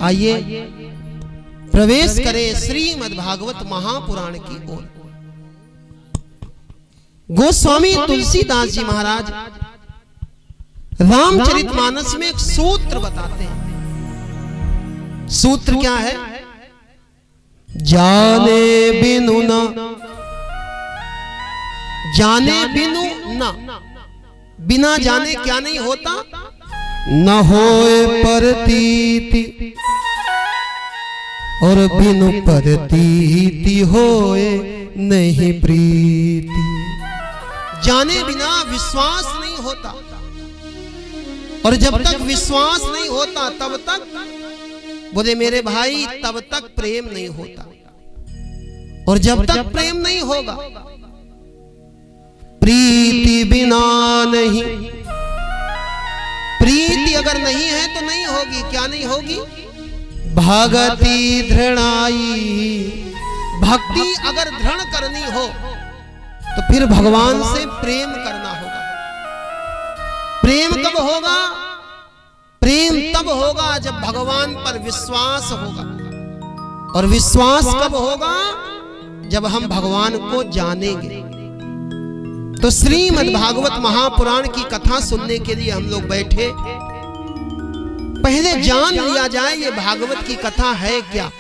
आइए प्रवेश करें श्रीमद् भागवत महापुराण की ओर। गोस्वामी तुलसीदास जी महाराज रामचरितमानस में एक सूत्र बताते हैं। सूत्र क्या है? जाने बिनु न, जाने बिनु न, बिना जाने क्या नहीं होता? न होए प्रतीति और बिनु प्रतीति होए नहीं प्रीति। जाने बिना विश्वास नहीं होता, और जब तक विश्वास नहीं होता तब तक, बोले मेरे भाई, तब तक प्रेम नहीं होता। और जब तक प्रेम नहीं होगा, प्रीति बिना नहीं, प्रीति अगर नहीं है तो नहीं होगी। क्या नहीं होगी? भगति दृढ़ाई, भक्ति अगर दृढ़ करनी हो तो फिर भगवान से प्रेम करना होगा। प्रेम कब होगा? प्रेम तब होगा जब भगवान पर विश्वास होगा। और विश्वास कब होगा? जब हम भगवान को जानेंगे। तो श्रीमद् भागवत महापुराण की कथा सुनने के लिए हम लोग बैठे। पहले जान लिया जाए ये भागवत की कथा है क्या।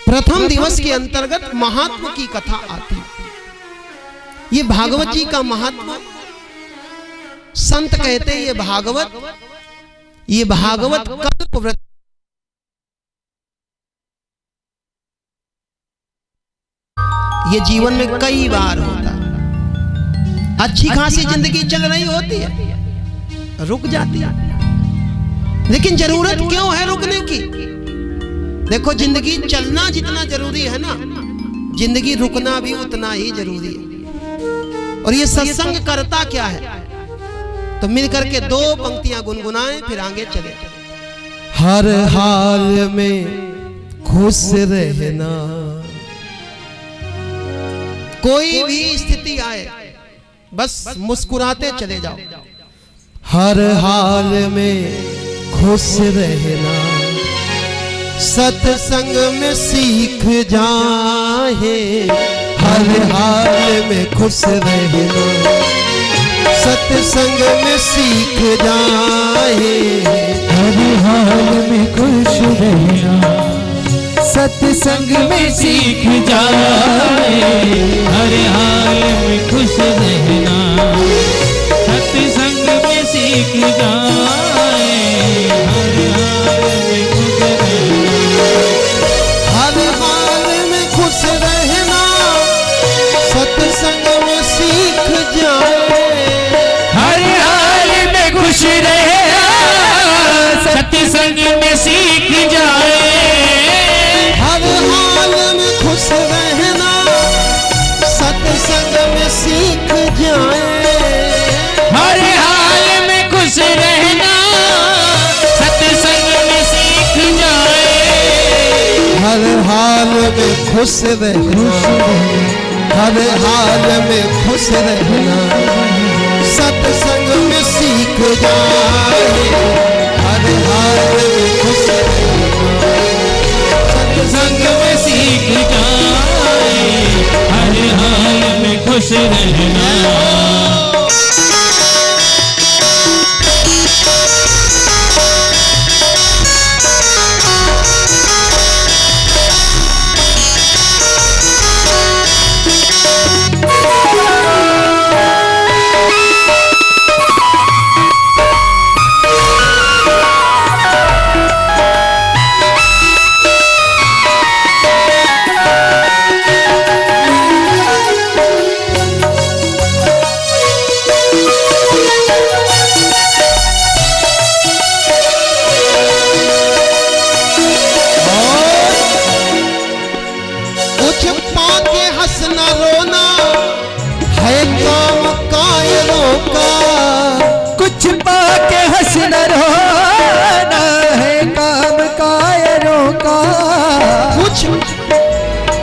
प्रथम दिवस के अंतर्गत महात्म की कथा आती है। ये भागवत जी का महात्म, संत कहते हैं ये भागवत कल्पव्रत। ये जीवन में कई बार होता है। अच्छी खासी जिंदगी चल रही होती है, रुक जाती है। लेकिन जरूरत क्यों है रुकने की? देखो, जिंदगी चलना जितना जरूरी है ना, जिंदगी रुकना भी उतना ही जरूरी है। और ये सत्संग करता क्या है? तो मिलकर के दो पंक्तियां गुनगुनाएं, फिर आगे चले। हर हाल में खुश रहना, कोई भी स्थिति आए बस मुस्कुराते चले जाओ। हर हाल में खुश रहना, सत्संग में सीख जाए। हर हाल में खुश रहना, सत्संग में सीख जाए। हर हाल में खुश रहना, सत्संग में सीख जाए। हर हाल में खुश रहना, सत्संग में सीख जाए। हर हाल में खुश रहना, सत्संग में सीख जाए। हर हाल में खुश रहना, सत्संग में सीख जाए। हर हाल में खुश रहना, सत्संग में सीख जाए। हर हाल में खुश रहना, सत्संग में सीख जाए। हर हाल में खुश रहना, हर हाल में खुश रहना, सत्संग में सीख जाए। हर हाल में खुश रहना, सत्संग में सीख जाए। हर हाल में खुश रहना।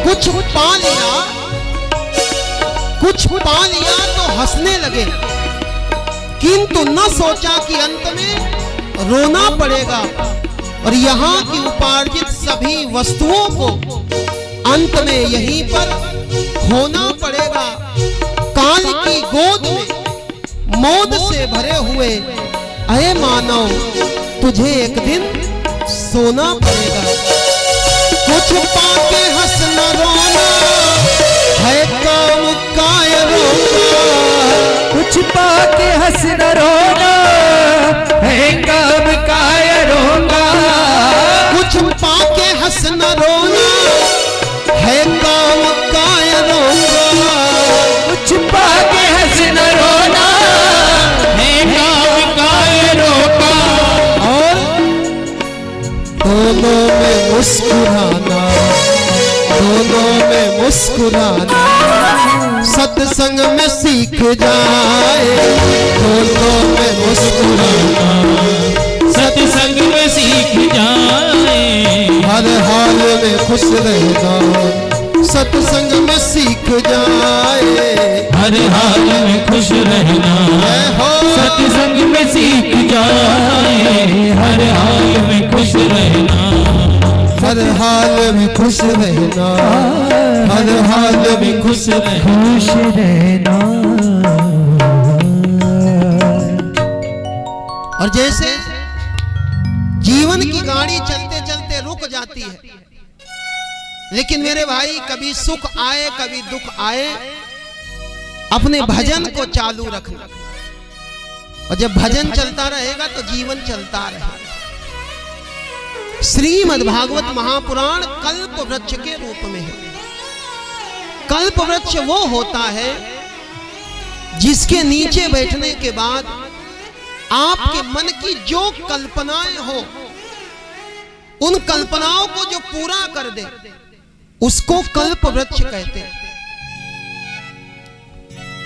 कुछ पा लिया, कुछ पा लिया तो हंसने लगे, किंतु न सोचा कि अंत में रोना पड़ेगा। और यहाँ की उपार्जित सभी वस्तुओं को अंत में यहीं पर खोना पड़ेगा। काल की गोद में मौत से भरे हुए अये मानव, तुझे एक दिन सोना पड़ेगा। कुछ पाके हंस न रोना, है काम कायरों का। कुछ पाके हंस न रोना, है काम कायरों का। कुछ पाके हंस न रोना, है काम कायरों का। कुछ पाके हंस न रोना, है काम कायरों का। और दोनों में मुस्कुराना, दोनों में मुस्कुराना सत्संग में सीख जाए। दोनों में मुस्कुराना सत्संग में सीख जाए। हर हाल में खुश रहना सत्संग में सीख जाए। हर हाल में खुश रहना सत्संग में सीख जाए। हर हाल में खुश रहना, हर हाल में खुश रहना, हर हाल में खुश रहना। और जैसे जीवन की गाड़ी चलते चलते रुक जाती है, लेकिन मेरे भाई कभी सुख आए कभी दुख आए, अपने भजन को चालू रखना। और जब भजन चलता रहेगा तो जीवन चलता रहेगा। श्रीमद् भागवत महापुराण कल्प वृक्ष के रूप में है। कल्प वृक्ष वो होता है जिसके नीचे बैठने के बाद आपके मन की जो कल्पनाएं हो, उन कल्पनाओं को जो पूरा कर दे, उसको कल्प वृक्ष कहते हैं।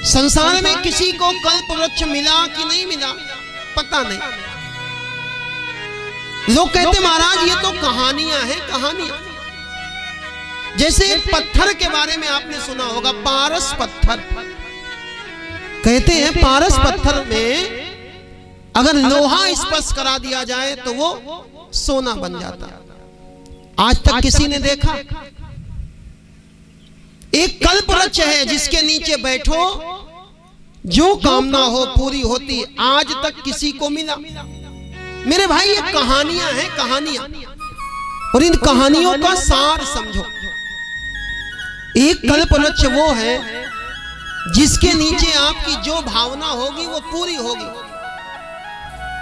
संसार में किसी को कल्प वृक्ष मिला कि नहीं मिला पता नहीं। लोग कहते महाराज ये तो कहानियां हैं, कहानियां। जैसे एक पत्थर के बारे में आपने सुना होगा, पारस पत्थर। कहते हैं पारस पत्थर में अगर लोहा स्पर्श करा दिया जाए तो वो सोना बन जाता। आज तक किसी ने देखा? एक कल्प वृक्ष है जिसके नीचे बैठो जो कामना हो पूरी होती। आज तक किसी को मिला? मेरे भाई ये कहानियां हैं, कहानियां। और इन कहानियों का सार समझो। एक कल्प वृक्ष वो है जिसके नीचे आपकी जो भावना होगी वो पूरी होगी।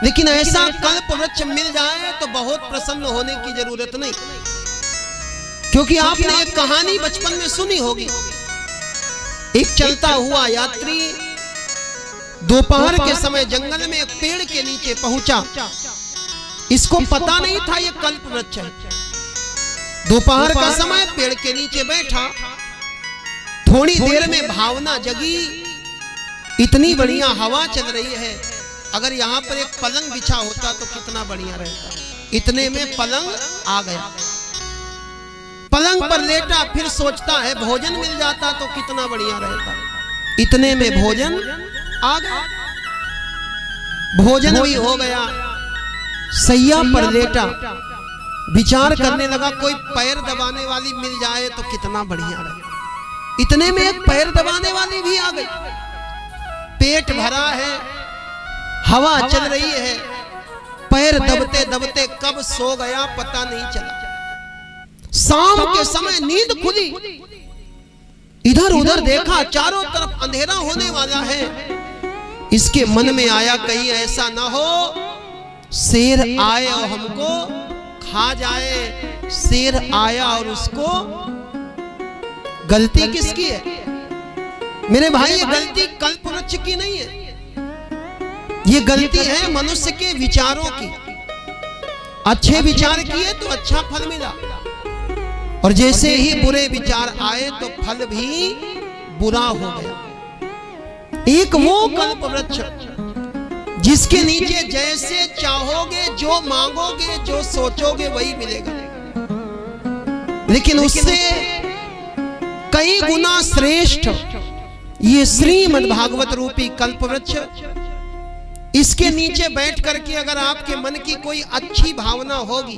लेकिन ऐसा कल्प वृक्ष मिल जाए तो बहुत प्रसन्न होने की जरूरत नहीं, क्योंकि आपने एक कहानी बचपन में सुनी होगी। एक चलता हुआ यात्री दोपहर के समय जंगल में एक पेड़ के नीचे पहुंचा। इसको पता नहीं था ये कल्प वृक्ष है। दोपहर का समय पेड़ के नीचे बैठा, थोड़ी देर में भावना जगी, इतनी बढ़िया हवा चल रही है, अगर यहाँ पर एक पलंग बिछा होता तो कितना बढ़िया रहता। इतने में पलंग आ गया। पलंग पर लेटा, फिर सोचता है भोजन मिल जाता तो कितना बढ़िया रहता। इतने में भोजन आ गया, भोजन भी हो गया। सैया पर लेटा, विचार करने लगा कोई पैर दबाने वाली मिल जाए तो कितना बढ़िया रहे। इतने में एक पैर दबाने वाली भी आ गई। पेट भरा है, हवा चल रही है, पैर दबते दबते कब सो गया पता नहीं चला। शाम के समय नींद खुली, इधर उधर देखा, चारों तरफ अंधेरा होने वाला है। इसके मन में आया कहीं ऐसा ना हो शेर आए और हमको खा जाए। शेर आया और उसको, गलती किसकी है मेरे भाई? ये गलती कल्प वृक्ष की नहीं है, ये गलती है मनुष्य के विचारों की। अच्छे विचार किए तो अच्छा फल मिला, और जैसे ही बुरे विचार आए तो फल भी बुरा हो गया। एक वो कल्प वृक्ष जिसके नीचे जैसे चाहोगे, जो मांगोगे, जो सोचोगे वही मिलेगा। लेकिन उससे कई गुना श्रेष्ठ ये श्रीमद् भागवत रूपी कल्प वृक्ष इसके नीचे बैठ करके अगर आपके मन की कोई अच्छी भावना होगी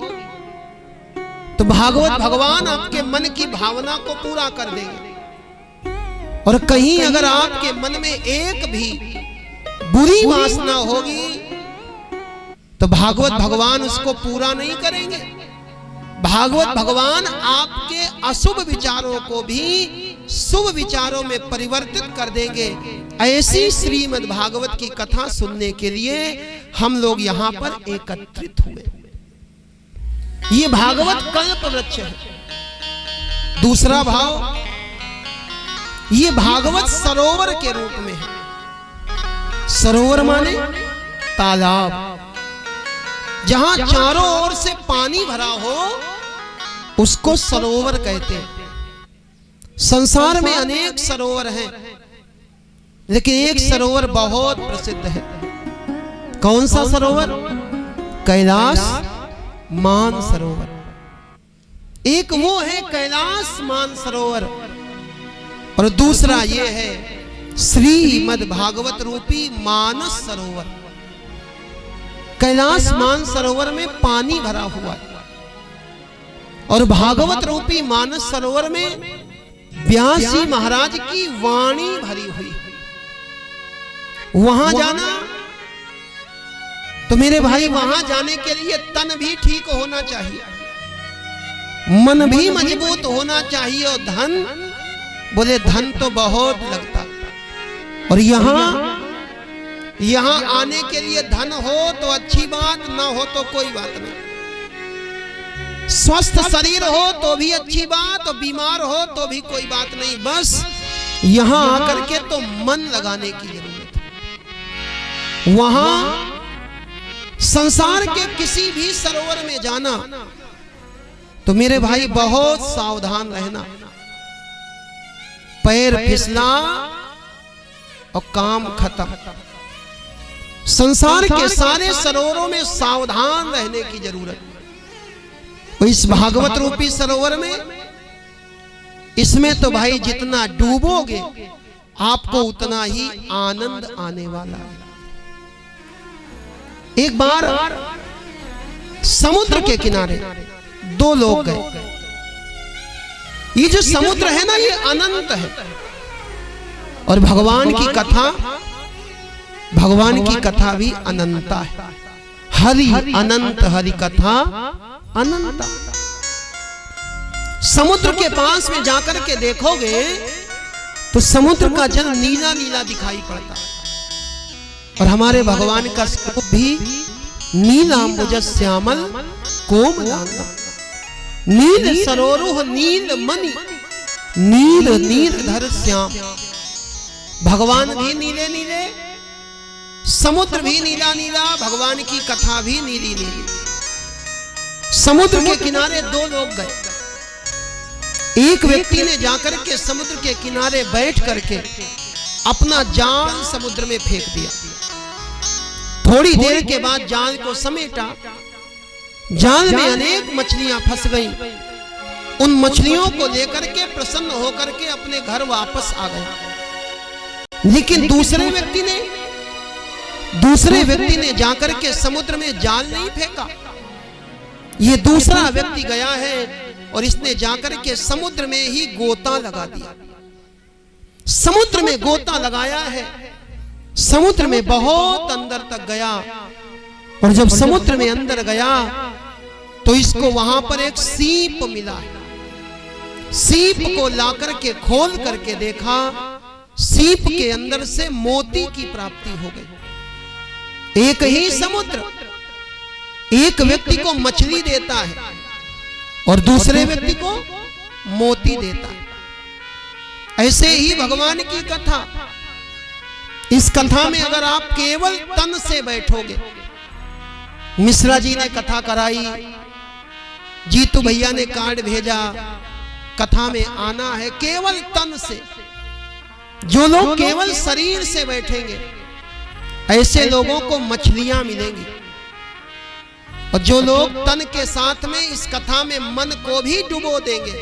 तो भागवत भगवान आपके मन की भावना को पूरा कर देंगे। और कहीं अगर आपके मन में एक भी बुरी वासना होगी तो भागवत भगवान उसको पूरा नहीं करेंगे। भागवत भगवान आपके अशुभ विचारों को भी शुभ विचारों में परिवर्तित कर देंगे। ऐसी श्रीमद् भागवत की कथा सुनने के लिए हम लोग यहाँ पर एकत्रित हुए। ये भागवत कल्प वृक्ष है। दूसरा भाव, ये भागवत सरोवर के रूप में है। सरोवर माने तालाब, जहां चारों ओर से पानी भरा हो उसको सरोवर कहते हैं। संसार में अनेक सरोवर हैं, लेकिन एक सरोवर बहुत प्रसिद्ध है। कौन सा सरोवर? कैलाश मान सरोवर। एक वो है कैलाश मान सरोवर, और दूसरा ये है श्रीमद् भागवत रूपी मानस सरोवर। कैलाश मान सरोवर में पानी भरा हुआ है और भागवत रूपी मानस सरोवर में व्यास जी महाराज की वाणी भरी हुई है। वहां जाना तो मेरे भाई, वहां जाने के लिए तन भी ठीक होना चाहिए, मन भी मजबूत होना चाहिए, और धन, बोले धन तो बहुत लगता। और यहां आने के लिए धन हो तो अच्छी बात, ना हो तो कोई बात नहीं। स्वस्थ शरीर हो तो भी अच्छी बात, और बीमार हो तो भी कोई बात नहीं। बस यहां आकर के तो मन लगाने की जरूरत है। वहां संसार के किसी भी सरोवर में जाना तो मेरे भाई बहुत सावधान रहना। पैर फिसला और काम खत्म। संसार के सारे सरोवरों में सावधान रहने की जरूरत है। इस भागवत रूपी सरोवर में, इसमें तो भाई जितना डूबोगे आपको उतना ही आनंद आने वाला है। एक बार समुद्र के किनारे दो लोग गए। ये जो समुद्र है ना, ये अनंत है, और भगवान की कथा भी अनंता है। हरि अनंत, हरि कथा अनंता। समुद्र के पास में जाकर के देखोगे तो समुद्र का जल नीला नीला दिखाई पड़ता है, और हमारे भगवान का स्वरूप भी नीलांबुज श्यामल कोमलांगा। नील सरोरुह नील मणि, नील नीरधर श्याम। भगवान भी नीले नीले, समुद्र भी नीला नीला, भगवान की कथा भी नीली नीली। समुद्र के किनारे दो लोग गए। एक व्यक्ति ने जाकर के समुद्र के किनारे बैठ करके अपना जाल समुद्र में फेंक दिया। थोड़ी देर के बाद जाल को समेटा। जाल में अनेक मछलियां फंस गईं। उन मछलियों को लेकर के प्रसन्न होकर के अपने घर वापस आ गए। लेकिन दूसरे व्यक्ति ने जाकर के समुद्र में जाल नहीं फेंका। ये दूसरा व्यक्ति गया है और इसने जाकर के समुद्र में ही गोता लगा दिया। समुद्र में गोता लगाया है, समुद्र में बहुत अंदर तक गया, और जब समुद्र में अंदर गया तो इसको वहां पर एक सीप मिला। सीप को लाकर के खोल करके देखा, सीप के अंदर से मोती की प्राप्ति हो गई। एक ही समुद्र एक व्यक्ति को मछली देता है और दूसरे व्यक्ति को मोती देता है। ऐसे ही भगवान की कथा, इस कथा में अगर आप केवल तन से बैठोगे, मिश्रा जी ने कथा कराई, जीतू भैया ने कार्ड भेजा, कथा में आना है केवल तन से। जो लोग केवल शरीर से बैठेंगे ऐसे लोगों को मछलियां मिलेंगी, और जो लोग तन के साथ में इस कथा में मन को भी डुबो देंगे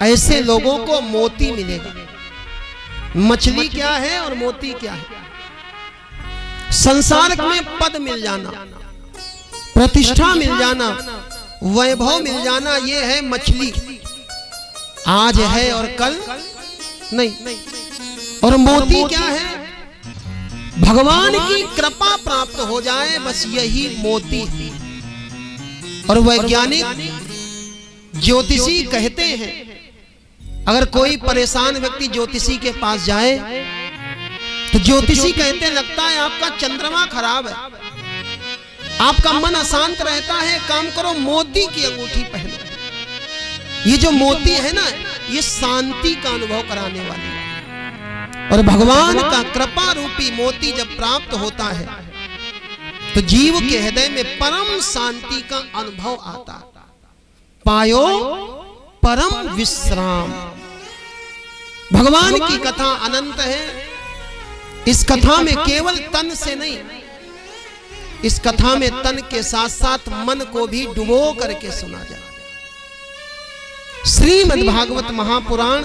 ऐसे लोगों को मोती मिलेगा। मछली क्या है और मोती क्या है? संसार में पद मिल जाना, प्रतिष्ठा मिल जाना, वैभव मिल जाना, ये है मछली, आज है और कल नहीं। और मोती क्या है? भगवान की कृपा प्राप्त हो जाए, बस यही मोती है। और वैज्ञानिक ज्योतिषी कहते हैं, अगर कोई परेशान व्यक्ति ज्योतिषी के पास जाए तो ज्योतिषी कहते लगता है आपका चंद्रमा खराब है, आपका मन अशांत रहता है, काम करो मोती की अंगूठी पहनो। ये जो मोती है ना, ये शांति का अनुभव कराने वाली है। और भगवान का कृपा रूपी मोती जब प्राप्त होता है तो जीव के हृदय में परम शांति का अनुभव आता है। पायो परम विश्राम। भगवान की कथा अनंत है। इस कथा में केवल तन से नहीं, इस कथा में तन के साथ साथ मन को भी डुबो करके सुना जाए। श्रीमद् भागवत महापुराण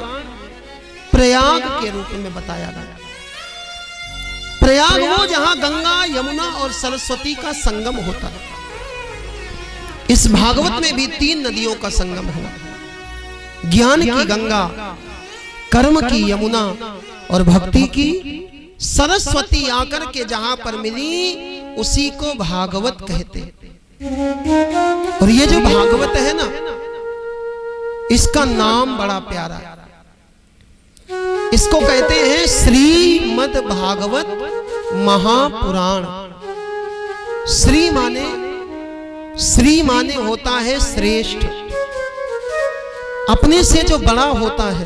प्रयाग के रूप में बताया गया। प्रयाग वो जहां गंगा, यमुना और सरस्वती का संगम होता है। इस भागवत में भी 3 नदियों का संगम हुआ, ज्ञान की गंगा, कर्म की यमुना और भक्ति की सरस्वती आकर के जहां पर मिली उसी को भागवत कहते हैं। और ये जो भागवत है ना, इसका नाम बड़ा प्यारा है। इसको कहते हैं श्रीमद् भागवत महापुराण। श्री माने होता है श्रेष्ठ। अपने से जो बड़ा होता है,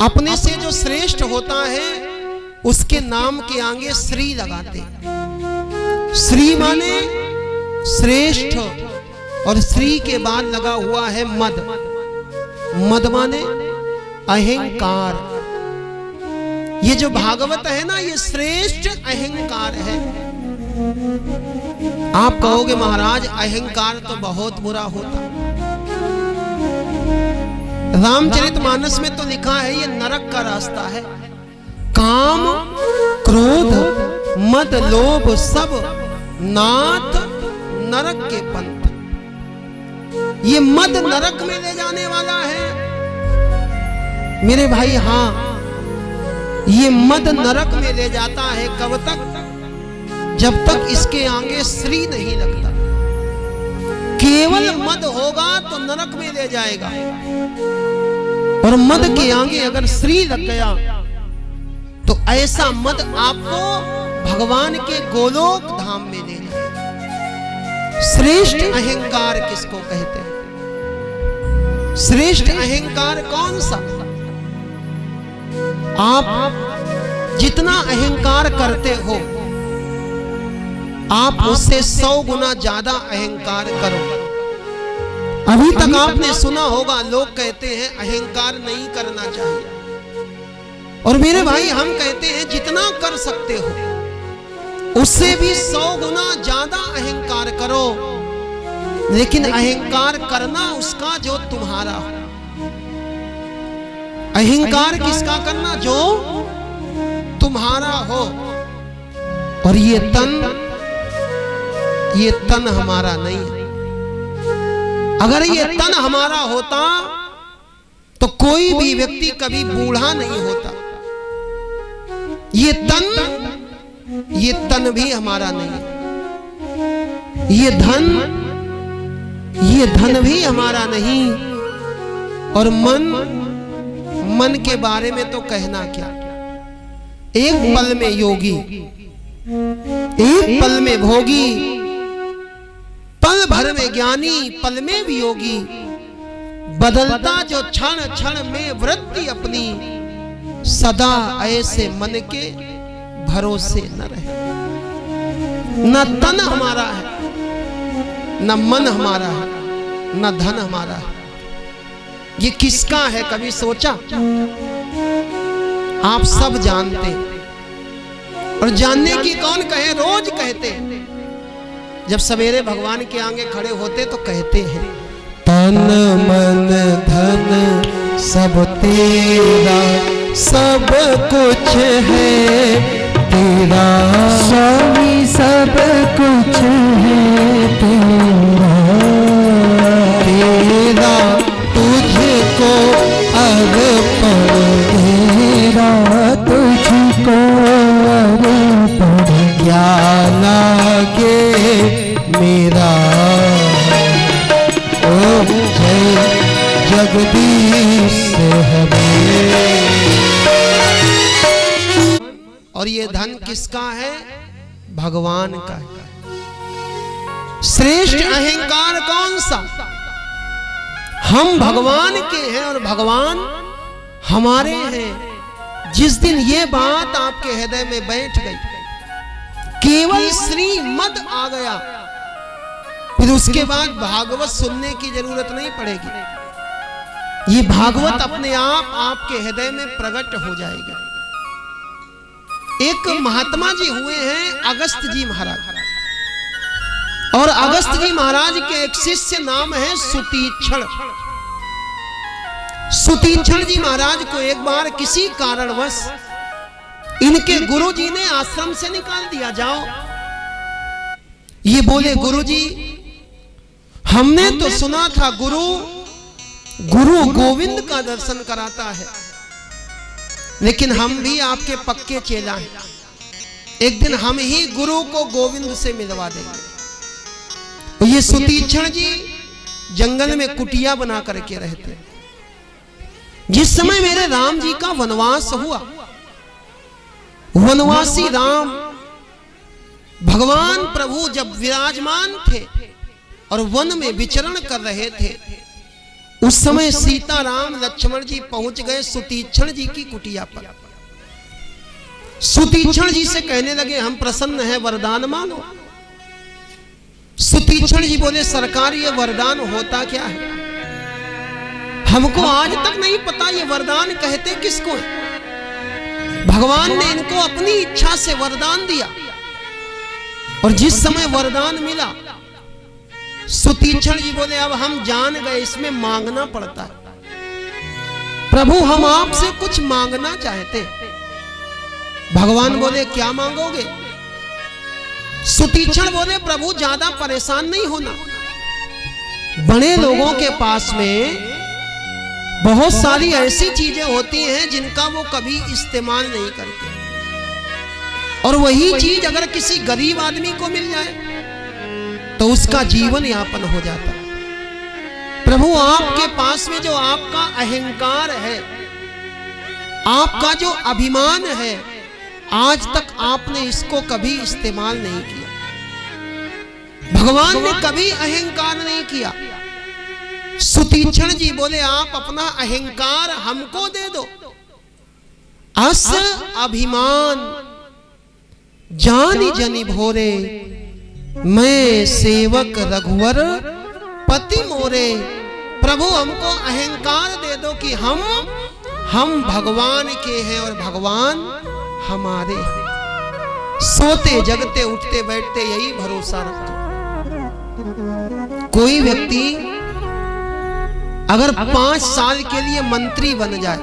अपने से जो श्रेष्ठ होता है, उसके नाम के आगे श्री लगाते। श्री माने श्रेष्ठ और श्री के बाद लगा हुआ है मद। मद माने अहंकार। ये जो भागवत है ना, ये श्रेष्ठ अहंकार है। आप कहोगे महाराज अहंकार तो बहुत बुरा होता। रामचरितमानस में तो लिखा है ये नरक का रास्ता है। काम, क्रोध, मद, लोभ सब नाथ नरक के पंथ। ये मद नरक में ले जाने वाला है मेरे भाई। हां, ये मद नरक में ले जाता है। कब तक? जब तक इसके आगे श्री नहीं लगता। केवल मद होगा तो नरक में ले जाएगा, और मद के आगे अगर श्री लग गया तो ऐसा मद आपको भगवान के गोलोक धाम में ले जाएगा। श्रेष्ठ अहंकार किसको कहते हैं? श्रेष्ठ अहंकार कौन सा? आप जितना अहंकार करते हो, आप उससे 100 गुना ज्यादा अहंकार करो। अभी तक आपने सुना होगा लोग कहते हैं अहंकार नहीं करना चाहिए। और मेरे भाई हम कहते हैं जितना कर सकते हो उससे भी 100 गुना ज्यादा अहंकार करो, लेकिन अहंकार करना उसका जो तुम्हारा हो। अहंकार किसका करना? जो तुम्हारा हो। और ये तन हमारा नहीं है। अगर ये तन हमारा होता तो कोई भी व्यक्ति कभी बूढ़ा नहीं होता। ये तन भी हमारा नहीं है। ये धन भी हमारा नहीं। और मन के बारे में तो कहना क्या। एक पल में योगी, एक पल में भोगी, पल भर में ज्ञानी, पल में भी योगी। बदलता जो क्षण क्षण में वृत्ति अपनी, सदा ऐसे मन के भरोसे न रहे। न तन हमारा है, न मन हमारा है, न धन हमारा है। ये किसका है? कभी सोचा? आप सब जानते, और जानने की कौन कहे? रोज कहते। जब सवेरे भगवान के आगे खड़े होते तो कहते हैं तन मन धन सब तेरा, सब कुछ है तेरा, स्वामी सब कुछ है तेरा, तेरा तुझको अर्पण, तेरा तुझको अर्पण, क्या लागे मेरा। ओ जय जगदीश हमें। और ये धन किसका है? भगवान का है। श्रेष्ठ अहंकार कौन सा? हम भगवान के हैं और भगवान हमारे हैं। जिस दिन ये बात आपके हृदय में बैठ गई, केवल श्रीमद आ गया, फिर उसके बाद भागवत सुनने की जरूरत नहीं पड़ेगी। ये भागवत अपने आप आपके हृदय में प्रकट हो जाएगा। एक महात्मा जी हुए हैं अगस्त जी महाराज, और अगस्त जी महाराज के एक शिष्य नाम है सुतीक्षण। सुतीक्षण जी महाराज को एक बार किसी कारणवश इनके गुरु जी ने आश्रम से निकाल दिया। जाओ, ये बोले गुरु जी, हमने तो सुना था गुरु गोविंद का दर्शन कराता है, लेकिन हम भी आपके पक्के चेला हैं। एक दिन हम ही गुरु को गोविंद से मिलवा देंगे। ये सुतीक्षण जी जंगल में कुटिया बना करके रहते। जिस समय मेरे राम जी का वनवास हुआ, वनवासी राम भगवान प्रभु जब विराजमान थे और वन में विचरण कर रहे थे, उस समय सीता राम लक्ष्मण जी पहुंच गए सुतीक्षण जी की कुटिया पर। सुतीक्षण जी से कहने लगे, हम प्रसन्न हैं, वरदान मांगो। सुतीक्षण जी बोले, सरकार ये वरदान होता क्या है? हमको आज तक नहीं पता ये वरदान कहते किसको है। भगवान ने इनको अपनी इच्छा से वरदान दिया, और जिस समय वरदान मिला, सुतीक्षण जी बोले, अब हम जान गए, इसमें मांगना पड़ता है। प्रभु हम आपसे कुछ मांगना चाहते। भगवान बोले, क्या मांगोगे? सुतीक्षण बोले, प्रभु ज्यादा परेशान नहीं होना। बड़े लोगों के पास में बहुत सारी ऐसी चीजें होती हैं जिनका वो कभी इस्तेमाल नहीं करते, और वही चीज अगर किसी गरीब आदमी को मिल जाए तो उसका जीवन यापन हो जाता है। प्रभु आपके पास में जो आपका अहंकार है, आपका जो अभिमान है, आज तक आपने इसको कभी इस्तेमाल नहीं किया। भगवान ने कभी अहंकार नहीं किया। सुतीक्षण जी बोले, आप अपना अहंकार हमको दे दो। अस अभिमान जानी जनि भोरे, मैं सेवक रघुवर पति मोरे। प्रभु हमको अहंकार दे दो कि हम भगवान के हैं और भगवान हमारे हैं। सोते जगते उठते बैठते यही भरोसा रखो। कोई व्यक्ति अगर 5 साल के लिए मंत्री बन जाए,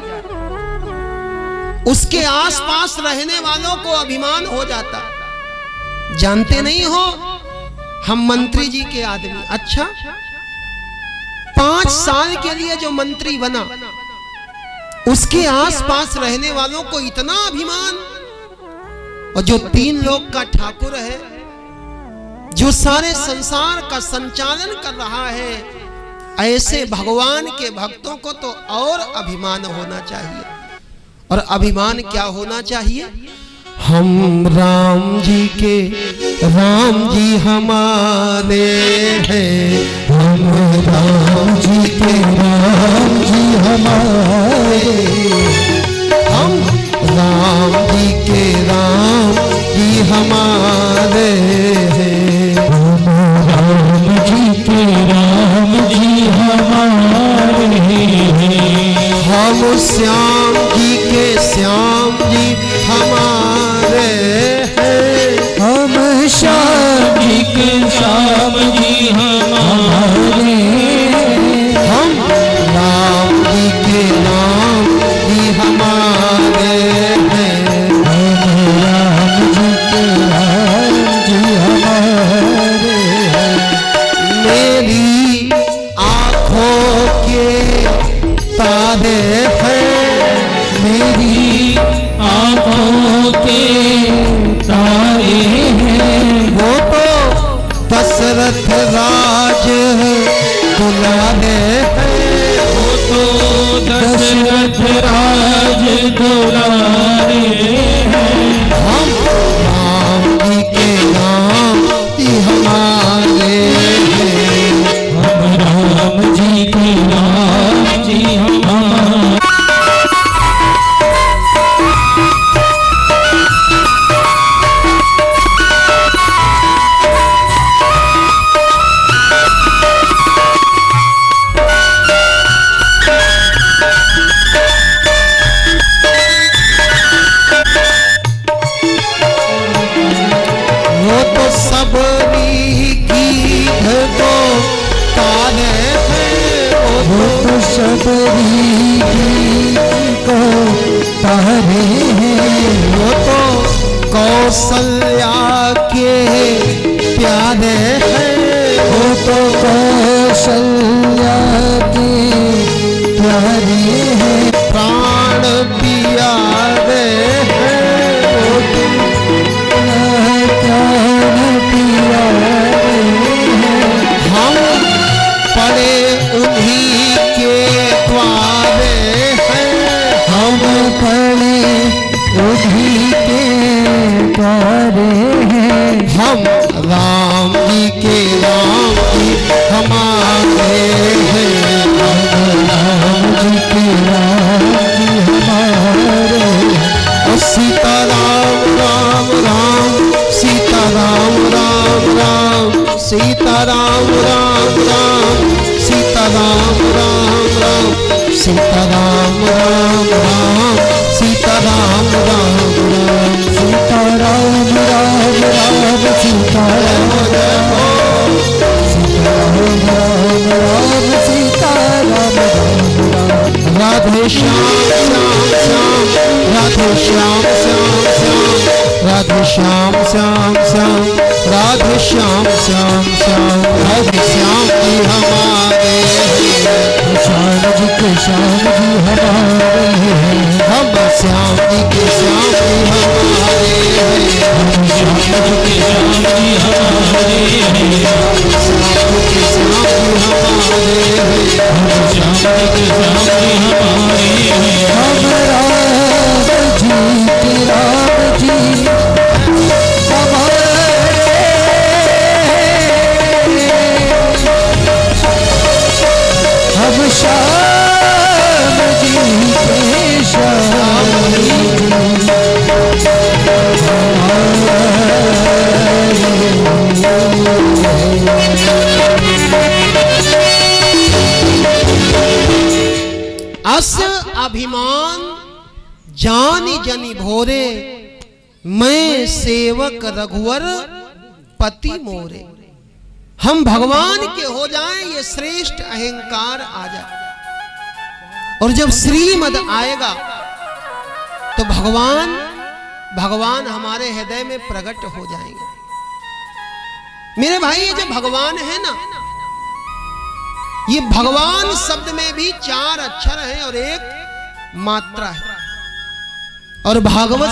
उसके आसपास रहने वालों को अभिमान हो जाता। जानते नहीं हो, हम मंत्री जी के आदमी। अच्छा, 5 साल के लिए जो मंत्री बना, उसके आसपास रहने वालों को इतना अभिमान, और जो 3 लोग का ठाकुर है, जो सारे संसार का संचालन कर रहा है, ऐसे भगवान के भक्तों को तो और अभिमान होना चाहिए। और अभिमान क्या होना चाहिए? हम राम जी के, राम जी हमारे हैं। हम राम जी के, राम जी हमारे। हम राम जी के, राम जी हमारे हैं। हम राम जी के, राम जी हमारे हैं। हम श्याम जी के, श्याम जी हमारे हैं। हम श्याम जी के, श्याम जी हमारे। हम राम जी के, राम जी हमारे हैं। हम राम प्यारे हैं, मेरी आंखों के तारे हैं। वो तो दशरथ राज दुलारे हैं, वो तो दशरथ राज दुलारे हैं। हम राम जी के नाम ही हमारे हैं, हम राम जी के नाम जी हमारे। वो तो सबरी गीत को तारे हैं, वो तो सबरी गीत को तारे हैं, वो तो कौशल्या के प्यारे हैं, वो तो कौशल्या के प्यारे हैं, प्राण प्यारे हैं, वो तो हम पड़े उन्हीं के द्वारे हैं, हम पड़े उन्हीं के द्वारे हैं, हम राम जी के राम जी हमारे हैं, हम राम जी के राम जी हमारे हैं। और सीता राम राम राम, सीता राम राम राम, सीता राम राम राम, सीता राम राम राम, सीता राम राम राम, सीता राम राम राम, सीता राम राम राम, सीता राम राम, सीता राम राम राम, सीता राम राम राम। राधे श्याम श्याम श्याम, राधे श्याम श्याम श्याम, राधे श्याम श्याम श्याम, राधे श्याम श्याम श्याम, राधे श्याम जी हमारे हैं, श्याम जी के श्याम जी हमारे हैं, हम श्याम जी के श्याम जी हमारे हैं, हम श्याम जी के श्याम जी हमारे हैं। श्याम जी के श्याम जी हमारे हैं, हम श्याम जी के श्याम जी हमारे हैं। हम राम जी के राम जी हमारे, हम श्याम जी के श्याम जी अस अभिमान जानी जनी भोरे, मैं सेवक रघुवर पति मोरे। हम भगवान के हो जाएं, ये श्रेष्ठ अहंकार आ जाए। और जब श्रीमद आएगा तो भगवान हमारे हृदय में प्रकट हो जाएंगे। मेरे भाई, ये जो भगवान है ना, ये भगवान शब्द में भी 4 अक्षर हैं और 1 मात्रा है। और भागवत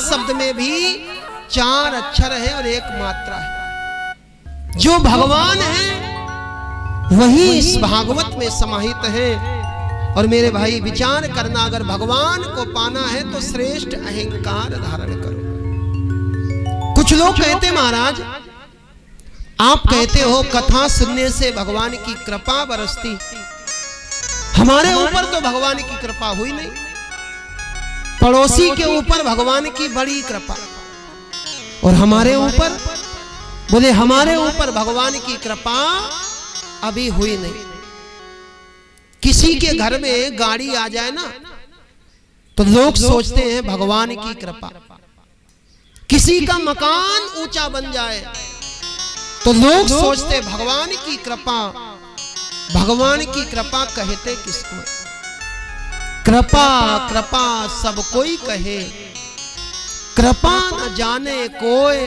शब्द में भी 4 अक्षर है और 1 मात्रा है। जो भगवान है वही इस भागवत में समाहित है। और मेरे भाई, विचार करना, अगर भगवान को पाना है तो श्रेष्ठ अहंकार धारण करो। कुछ लोग कहते, महाराज आप कहते हो कथा सुनने से भगवान की कृपा बरसती, हमारे ऊपर तो भगवान की कृपा हुई नहीं, पड़ोसी के ऊपर भगवान की बड़ी कृपा, और हमारे ऊपर, बोले हमारे ऊपर भगवान की कृपा अभी हुई नहीं। किसी के घर में गाड़ी आ जाए ना तो लोग सोचते हैं भगवान की कृपा, किसी का मकान ऊंचा बन जाए तो लोग सोचते भगवान की कृपा। भगवान की कृपा कहते किसको? कृपा कृपा सब कोई कहे, कृपा न जाने कोई,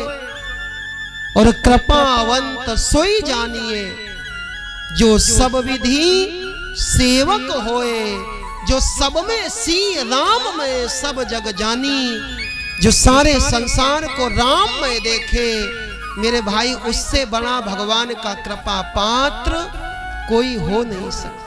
और कृपावंत सोई जानिए, जो सब विधि सेवक होए, जो सब में सी राम में सब जग जानी, जो सारे संसार को राम में देखे, मेरे भाई उससे बड़ा भगवान का कृपा पात्र कोई हो नहीं सकता।